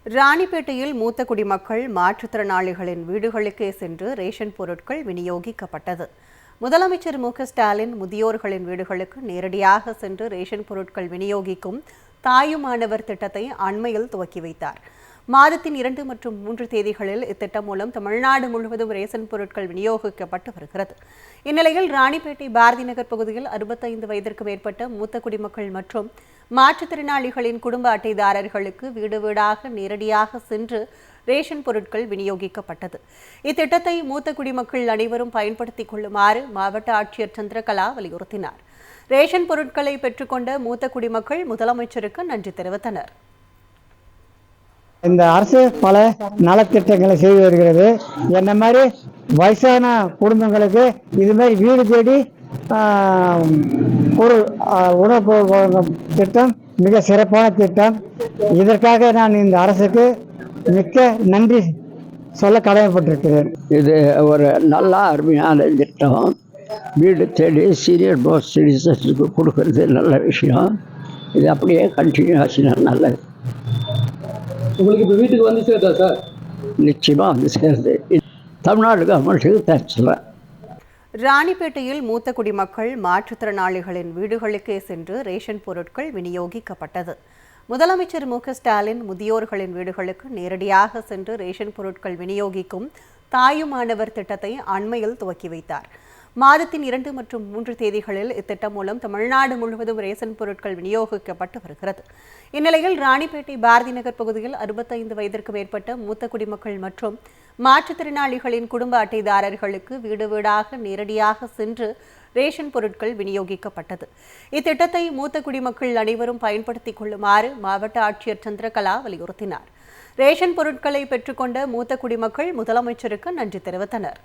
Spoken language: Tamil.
ராணிப்பேட்டையில் மூத்த குடிமக்கள் மாற்றுத்திறனாளிகளின் வீடுகளுக்கே சென்று ரேஷன் பொருட்கள் விநியோகிக்கப்பட்டது. முதலமைச்சர் மு.க.ஸ்டாலின் முதியோர்களின் வீடுகளுக்கு நேரடியாக சென்று ரேஷன் பொருட்கள் விநியோகிக்கும் தாயுமானவர் திட்டத்தை அண்மையில் துவக்கி வைத்தார். மாதத்தின் 2 மற்றும் 3 தேதிகளில் இத்திட்டம் மூலம் தமிழ்நாடு முழுவதும் ரேஷன் பொருட்கள் விநியோகிக்கப்பட்டு வருகிறது. இந்நிலையில் ராணிப்பேட்டை பாரதி நகர் பகுதியில் 65 வயதிற்கு மேற்பட்ட மூத்த குடிமக்கள் மற்றும் மாற்றுத்திறனாளிகளின் குடும்ப அட்டைதாரர்களுக்கு வீடு வீடாக நேரடியாக சென்று ரேஷன் பொருட்கள் விநியோகிக்கப்பட்டது. இத்திட்டத்தை மூத்த குடிமக்கள் அனைவரும் பயன்படுத்திக் கொள்ளுமாறு மாவட்ட ஆட்சியர் சந்திரகலா வலியுறுத்தினார். ரேஷன் பொருட்களை பெற்றுக்கொண்ட மூத்த குடிமக்கள் முதலமைச்சருக்கு நன்றி தெரிவித்தனர். இந்த அரசு பல நலத்திட்டங்களை செய்து வருகிறது. என்ன மாதிரி வயசான குடும்பங்களுக்கு இது மாதிரி வீடு தேடி ஒரு உணவு திட்டம் மிக சிறப்பான திட்டம். இதற்காக நான் இந்த அரசுக்கு மிக்க நன்றி சொல்ல கடமைப்பட்டிருக்கிறேன். இது ஒரு நல்ல அருமையான திட்டம். வீடு தேடி சீனியர் மோஸ்ட் சிட்டிசன்ஸுக்கு கொடுக்கறது நல்ல விஷயம். இது அப்படியே கண்டினியூ ஆச்சுன்னா நல்லது. உங்களுக்கு இப்போ வீட்டுக்கு வந்து சேருதா சார்? நிச்சயமாக வந்து சேருது. தமிழ்நாடு கவர்மெண்ட்டுக்கு தேங்க்ஸ் சொல்கிறேன். ராணிப்பேட்டையில் மூத்த குடிமக்கள் மாற்றுத்திறனாளிகளின் வீடுகளுக்கே சென்று ரேஷன் பொருட்கள் விநியோகிக்கப்பட்டது. முதலமைச்சர் மு.க.ஸ்டாலின் முதியோர்களின் வீடுகளுக்கு நேரடியாக சென்று ரேஷன் பொருட்கள் விநியோகிக்கும் தாயுமானவர் திட்டத்தை அண்மையில் துவக்கி வைத்தார். மாதத்தின் 2 மற்றும் 3 தேதிகளில் இத்திட்டம் மூலம் தமிழ்நாடு முழுவதும் ரேஷன் பொருட்கள் விநியோகிக்கப்பட்டு வருகிறது. இந்நிலையில் ராணிப்பேட்டை பாரதி நகர் பகுதியில் 65 வயதிற்கு மேற்பட்ட மூத்த குடிமக்கள் மற்றும் மாற்றுத்திறனாளிகளின் குடும்ப அட்டைதாரர்களுக்கு வீடு வீடாக நேரடியாக சென்று ரேஷன் பொருட்கள் விநியோகிக்கப்பட்டது. இத்திட்டத்தை மூத்த குடிமக்கள் அனைவரும் பயன்படுத்திக் கொள்ளுமாறு மாவட்ட ஆட்சியர் சந்திரகலா வலியுறுத்தினார். ரேஷன் பொருட்களை பெற்றுக்கொண்ட மூத்த குடிமக்கள் முதலமைச்சருக்கு நன்றி தெரிவித்தனர்.